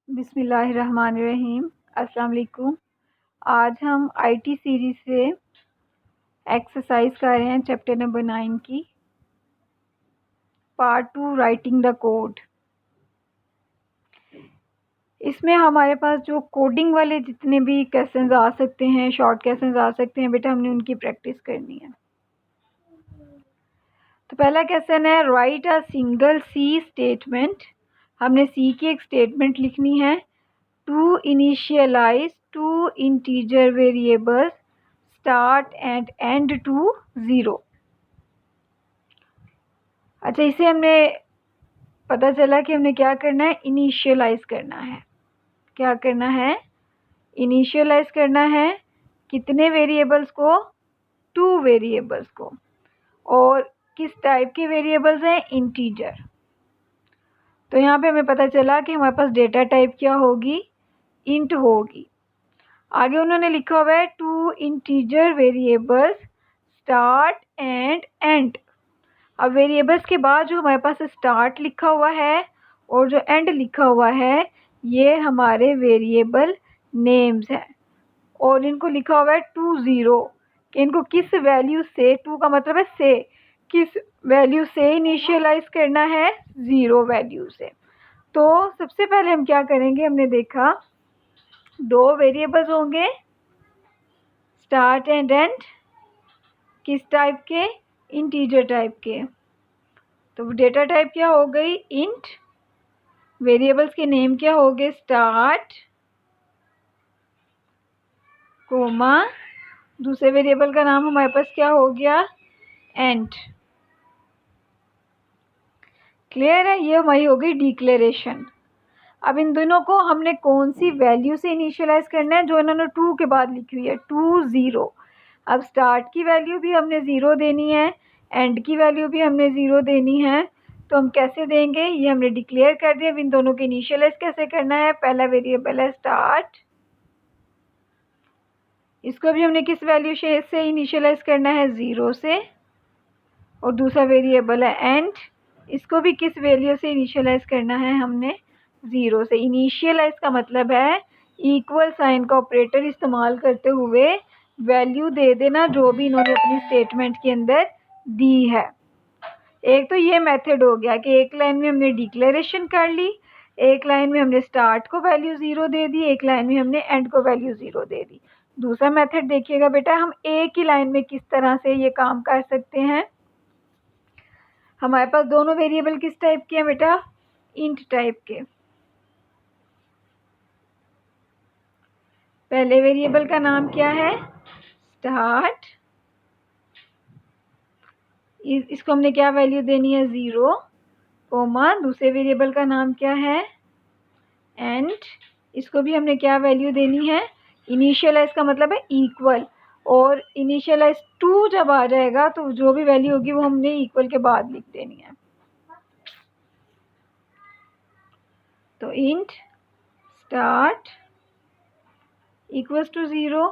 बिस्मिल्लाहिर्रहमानिर्रहीम। अस्सलाम वालेकुम। आज हम आईटी सीरीज़ से एक्सरसाइज कर रहे हैं चैप्टर नंबर 9 की पार्ट 2 राइटिंग द कोड। इसमें हमारे पास जो कोडिंग वाले जितने भी क्वेश्चंस आ सकते हैं, शॉर्ट क्वेश्चंस आ सकते हैं, बेटा हमने उनकी प्रैक्टिस करनी है। तो पहला क्वेश्चन है write a single C statement. हमने सी की एक स्टेटमेंट लिखनी है to initialize two integer variables start and end to 0। अच्छा, इसे हमने पता चला कि हमने क्या करना है, इनिशियलाइज करना है। क्या करना है, इनिशियलाइज करना है। कितने वेरिएबल्स को, 2 वेरिएबल्स को। और किस टाइप के वेरिएबल्स हैं, इंटीजर। तो यहाँ पे हमें पता चला कि हमारे पास डेटा टाइप क्या होगी, इंट होगी। आगे उन्होंने लिखा हुआ है two integer variables start and end. अब वेरिएबल्स के बाद जो हमारे पास स्टार्ट लिखा हुआ है और जो एंड लिखा हुआ है, ये हमारे वेरिएबल नेम्स हैं। और इनको लिखा हुआ है 2 0 कि इनको किस वैल्यू से, 2 का मतलब है से, किस वैल्यू से इनिशियलाइज करना है, 0 वैल्यू से। तो सबसे पहले हम क्या करेंगे, हमने देखा 2 वेरिएबल्स होंगे स्टार्ट एंड एंड। किस टाइप के, इंटीजर टाइप के। तो डेटा टाइप क्या हो गई, इंट। वेरिएबल्स के नेम क्या हो गए, स्टार्ट कोमा, दूसरे वेरिएबल का नाम हमारे पास क्या हो गया, एंड। क्लियर है, ये हमारी हो गई डिक्लेरेशन। अब इन दोनों को हमने कौन सी वैल्यू से इनिशियलाइज करना है, जो इन्होंने 2 के बाद लिखी हुई है 2 0। अब स्टार्ट की वैल्यू भी हमने 0 देनी है, एंड की वैल्यू भी हमने 0 देनी है। तो हम कैसे देंगे, ये हमने डिक्लेयर कर दिया। अब इन दोनों को इनिशियलाइज कैसे करना है, पहला वेरिएबल है स्टार्ट, इसको भी हमने किस वैल्यू से इनिशियलाइज करना है, 0 से। और दूसरा वेरिएबल है एंड, इसको भी किस वैल्यू से इनिशियलाइज करना है, हमने 0 से। इनिशियलाइज का मतलब है इक्वल साइन का ऑपरेटर इस्तेमाल करते हुए वैल्यू दे देना जो भी इन्होंने अपनी स्टेटमेंट के अंदर दी है। एक तो ये मेथड हो गया कि एक लाइन में हमने डिक्लेरेशन कर ली, एक लाइन में हमने स्टार्ट को वैल्यू 0 दे दी, एक लाइन में हमने एंड को वैल्यू 0 दे दी। दूसरा मेथड देखिएगा बेटा, हम एक ही लाइन में किस तरह से ये काम कर सकते हैं। हमारे पास दोनों वेरिएबल किस टाइप के हैं बेटा, इंट टाइप के। पहले वेरिएबल का नाम क्या है, स्टार्ट, इसको हमने क्या वैल्यू देनी है, 0 कोमा, दूसरे वेरिएबल का नाम क्या है, एंड, इसको भी हमने क्या वैल्यू देनी है, इनिशियलाइज का मतलब है इक्वल। और इनिशियलाइज 2 जब आ जाएगा तो जो भी वैल्यू होगी वो हमने इक्वल के बाद लिख देनी है। तो इंट स्टार्ट इक्वल्स टू 0,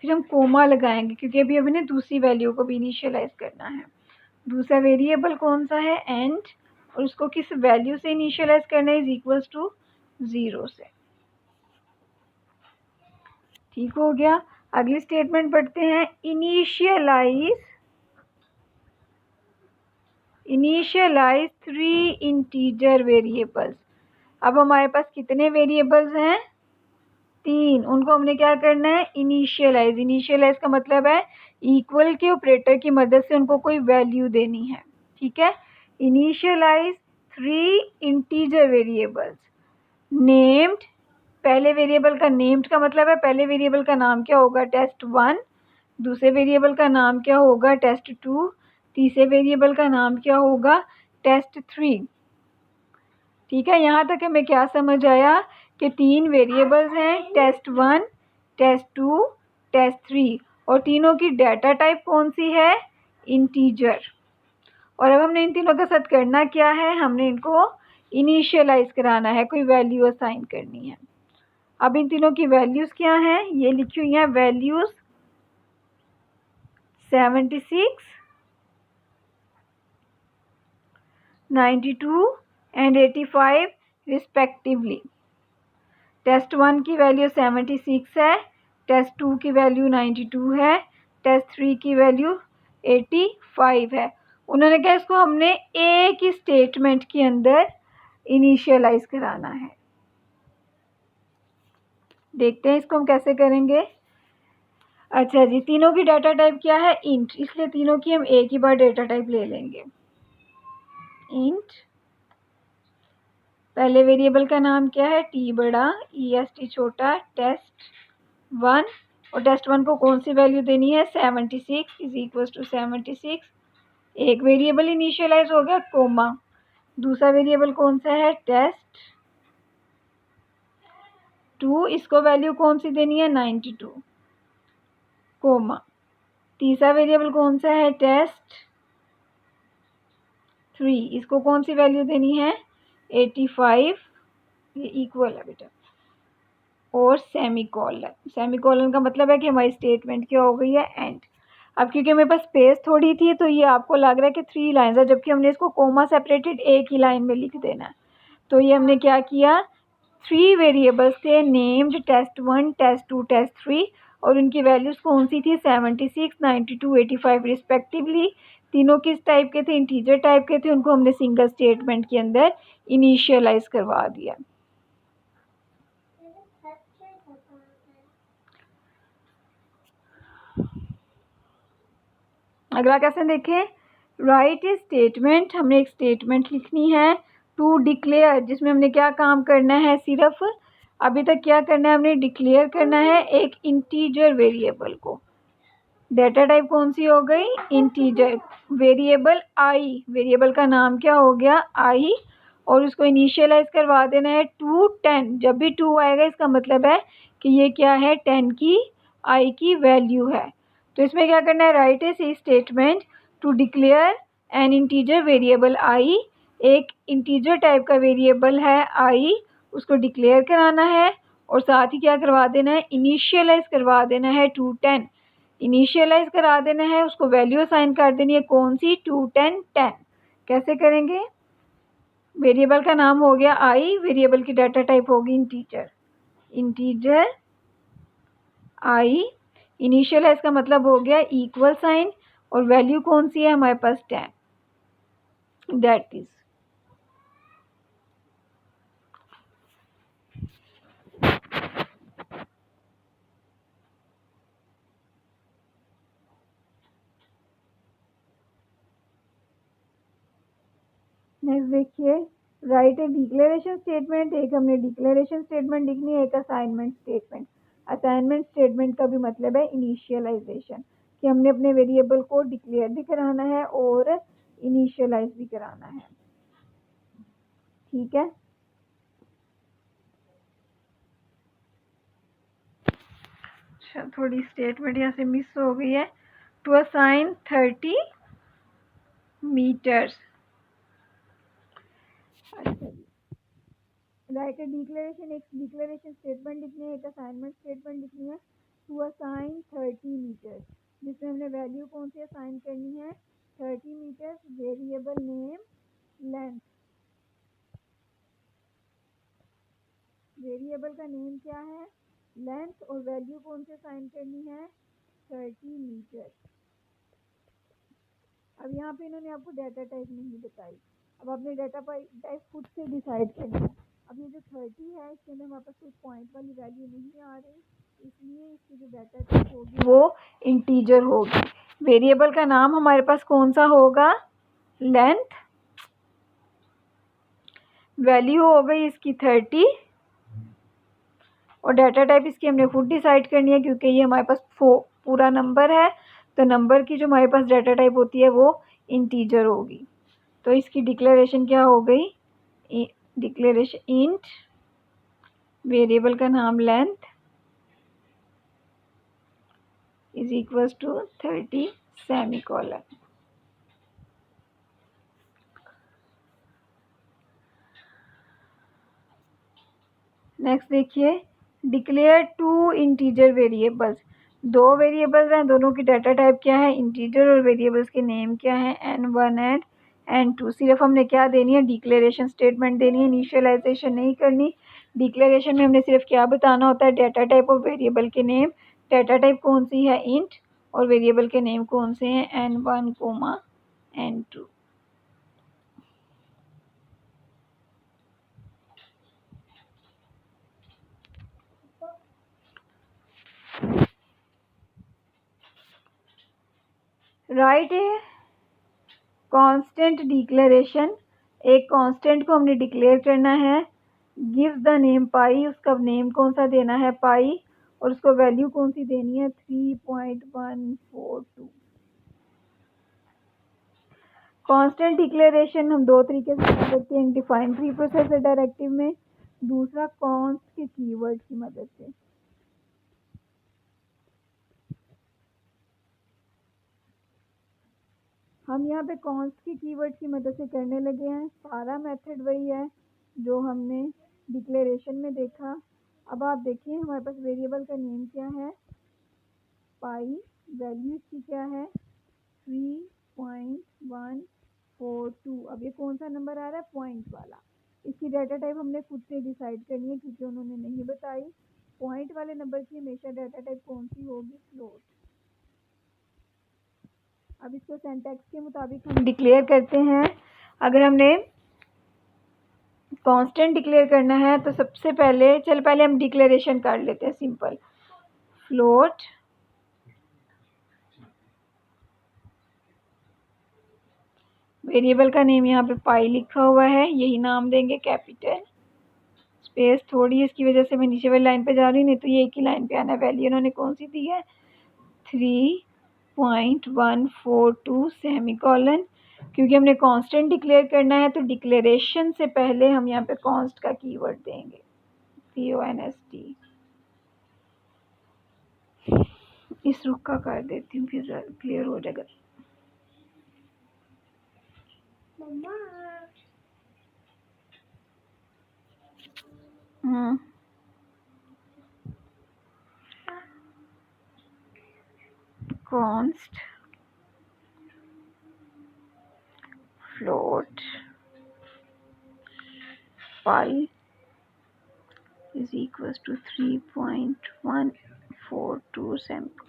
फिर हम कोमा लगाएंगे क्योंकि अभी हमने दूसरी वैल्यू को भी इनिशियलाइज करना है। दूसरा वेरिएबल कौन सा है, एंड, और उसको किस वैल्यू से इनिशियलाइज करना है, इज इक्वल्स टू 0 से। ठीक हो गया। अगली स्टेटमेंट पढ़ते हैं, इनिशियलाइज 3 इंटीजर वेरिएबल्स। अब हमारे पास कितने वेरिएबल्स हैं, 3। उनको हमने क्या करना है, इनिशियलाइज। इनिशियलाइज का मतलब है इक्वल के ऑपरेटर की मदद से उनको कोई वैल्यू देनी है। ठीक है, इनिशियलाइज 3 इंटीजर वेरिएबल्स नेम्ड। पहले वेरिएबल का नेम्ड का मतलब है पहले वेरिएबल का नाम क्या होगा, test1। दूसरे वेरिएबल का नाम क्या होगा, test2। तीसरे वेरिएबल का नाम क्या होगा, test3। ठीक है, यहाँ तक हमें क्या समझ आया कि 3 वेरिएबल्स हैं, test1, test2, test3, और तीनों की डाटा टाइप कौन सी है, इंटीजर। और अब हमने इन तीनों के साथ करना क्या है, हमने इनको इनिशियलाइज कराना है, कोई वैल्यू असाइन करनी है। अब इन तीनों की वैल्यूज़ क्या हैं, ये लिखी हुई हैं वैल्यूज़ 76, 92 एंड 85 रिस्पेक्टिवली। टेस्ट 1 की वैल्यू 76 है, टेस्ट 2 की वैल्यू 92 है, टेस्ट 3 की वैल्यू 85 है। उन्होंने कहा इसको हमने एक ही स्टेटमेंट के अंदर इनिशियलाइज कराना है। देखते हैं इसको हम कैसे करेंगे। अच्छा जी, तीनों की डाटा टाइप क्या है? इंट, इसलिए तीनों की हम एक ही बार डाटा टाइप ले लेंगे। इंट, पहले वेरिएबल का नाम क्या है? टी बड़ा, EST छोटा, टेस्ट 1, और टेस्ट 1 को कौन सी वैल्यू देनी है? 76 इज इक्वल टू 76। एक वेरिएबल इनिशियलाइज हो गया, कोमा। दूसरा वेरिएबल कौन सा है? टेस्ट 2, इसको वैल्यू कौन सी देनी है? 92, कोमा। तीसरा वेरिएबल कौन सा है? टेस्ट 3, इसको कौन सी वैल्यू देनी है? 85, ये इक्वल है बेटा, और सेमीकोलन। सेमीकोलन का मतलब है कि हमारी स्टेटमेंट क्या हो गई है? एंड। अब क्योंकि मेरे पास स्पेस थोड़ी थी तो ये आपको लग रहा है कि 3 लाइन्स है, जबकि हमने इसको कोमा सेपरेटेड एक ही लाइन में लिख देना है। तो ये हमने क्या किया, 3 वेरिएबल्स थे नेम्ड टेस्ट 1, टेस्ट 2, टेस्ट 3, और उनकी वैल्यूज़ कौन सी थी? 76, 92, 85 रिस्पेक्टिवली। तीनों किस टाइप के थे? इंटीजर टाइप के थे। उनको हमने सिंगल स्टेटमेंट के अंदर इनिशियलाइज करवा दिया। अगला क्वेश्चन देखें। राइट ए स्टेटमेंट, हमने एक स्टेटमेंट लिखनी है टू डिक्लेयर, जिसमें हमने क्या काम करना है? सिर्फ अभी तक क्या करना है? हमने डिक्लेयर करना है एक इंटीजर वेरिएबल को। डाटा टाइप कौन सी हो गई? इंटीजर। वेरिएबल आई, वेरिएबल का नाम क्या हो गया? आई, और उसको इनिशियलाइज करवा देना है टू 10। जब भी 2 आएगा इसका मतलब है कि ये क्या है? 10 की आई की वैल्यू है। तो इसमें क्या करना है? Write a C statement to declare an integer variable I. एक इंटीजर टाइप का वेरिएबल है आई, उसको डिक्लेयर कराना है, और साथ ही क्या करवा देना है? इनिशियलाइज करवा देना है टू 10। इनिशियलाइज करा देना है, उसको वैल्यू असाइन कर देनी है, कौन सी? 2, 10, 10। कैसे करेंगे? वेरिएबल का नाम हो गया आई, वेरिएबल की डाटा टाइप होगी इंटीजर। इंटीजर आई, इनिशियलाइज का मतलब हो गया इक्वल साइन, और वैल्यू कौन सी है हमारे पास? 10। दैट इज नेक्स्ट देखिए, राइट ए डिक्लेरेशन स्टेटमेंट। एक हमने डिक्लेरेशन स्टेटमेंट लिखनी है, एक असाइनमेंट स्टेटमेंट। असाइनमेंट स्टेटमेंट का भी मतलब है इनिशियलाइजेशन, कि हमने अपने वेरिएबल को डिक्लेयर भी कराना है और इनिशियलाइज भी कराना है। ठीक है, अच्छा थोड़ी स्टेटमेंट यहाँ से मिस हो गई है। To assign 30 metres. अच्छा जी, राइट ए डिक्लेरेशन, एक डिक्लेरेशन स्टेटमेंट लिखनी है, एक असाइनमेंट स्टेटमेंट लिखनी है। टू असाइन 30 मीटर्स, जिसमें हमने वैल्यू कौन सी असाइन करनी है? 30 metres. Variable name length, variable का नेम क्या है? लेंथ, और वैल्यू कौन सी असाइन करनी है? 30 मीटर। अब यहाँ पे इन्होंने आपको डाटा टाइप नहीं बताई, अब आपने डाटा टाइप खुद से डिसाइड करना है। अब ये जो 30 है, इसके अंदर हमारे पास कोई पॉइंट वाली वैल्यू नहीं आ रही, इसलिए इसकी जो डाटा टाइप होगी वो इंटीजर होगी। वेरिएबल का नाम हमारे पास कौन सा होगा? लेंथ। वैल्यू हो गई इसकी 30, और डाटा टाइप इसकी हमने खुद डिसाइड करनी है, क्योंकि ये हमारे पास पूरा नंबर है, तो नंबर की जो हमारे पास डाटा टाइप होती है वो इंटीजर होगी। तो इसकी डिक्लेरेशन क्या हो गई? डिक्लेरेशन इंट, वेरिएबल का नाम length is equal to 30 semicolon. Next देखिए, डिक्लेयर टू इंटीजर वेरिएबल्स। दो वेरिएबल्स हैं, दोनों की डाटा टाइप क्या है? इंटीजर, और वेरिएबल्स के नेम क्या है? n1 and n2। सिर्फ हमने क्या देनी है? डिक्लेरेशन स्टेटमेंट देनी है, इनिशियलाइजेशन नहीं करनी। डिक्लेरेशन में हमने सिर्फ क्या बताना होता है, डाटा टाइप और वेरिएबल के नेम। डाटा टाइप कौन सी है, इंट, और वेरिएबल के नेम कौन से हैं, n1, n2। राइट है कांस्टेंट डिक्लेरेशन, एक कांस्टेंट को हमने डिक्लेयर करना है। गिव द नेम पाई, उसका नेम कौन सा देना है, पाई, और उसको वैल्यू कौन सी देनी है, 3.142। कांस्टेंट डिक्लेरेशन हम दो तरीके से कर सकते हैं, डिफाइन प्री प्रोसेसर डायरेक्टिव में, दूसरा कॉन्स्ट के कीवर्ड की मदद से। हम यहाँ पे कॉन्स्ट के कीवर्ड की मदद से करने लगे हैं। सारा मेथड वही है जो हमने डिक्लेरेशन में देखा। अब आप देखिए हमारे पास वेरिएबल का नेम क्या है, पाई, वैल्यू इसकी क्या है, 3.142। अब ये कौन सा नंबर आ रहा है, पॉइंट वाला। इसकी डाटा टाइप हमने खुद से डिसाइड करनी है क्योंकि उन्होंने नहीं बताई। पॉइंट वाले नंबर की हमेशा डाटा टाइप कौन सी होगी, फ्लोट। अब इसको सिंटैक्स के मुताबिक हम डिक्लेयर करते हैं। अगर हमने कांस्टेंट डिक्लेयर करना है तो सबसे पहले हम डिक्लेरेशन कर लेते हैं सिंपल। फ्लोट वेरिएबल का नेम यहाँ पे पाई लिखा हुआ है, यही नाम देंगे, कैपिटल स्पेस थोड़ी, इसकी वजह से मैं नीचे वाली लाइन पे जा रही हूँ, नहीं तो ये एक ही लाइन पे आना। वैल्यू उन्होंने कौन सी दी है, 3.142 सेमीकोलन। क्योंकि हमने कांस्टेंट डिक्लेयर करना है तो डिक्लेरेशन से पहले हम यहाँ पे कांस्ट का कीवर्ड देंगे, CONST। इस रुख का कर देती हूँ फिर क्लियर हो जाएगा। const float pi is equals to 3.142 semicolon.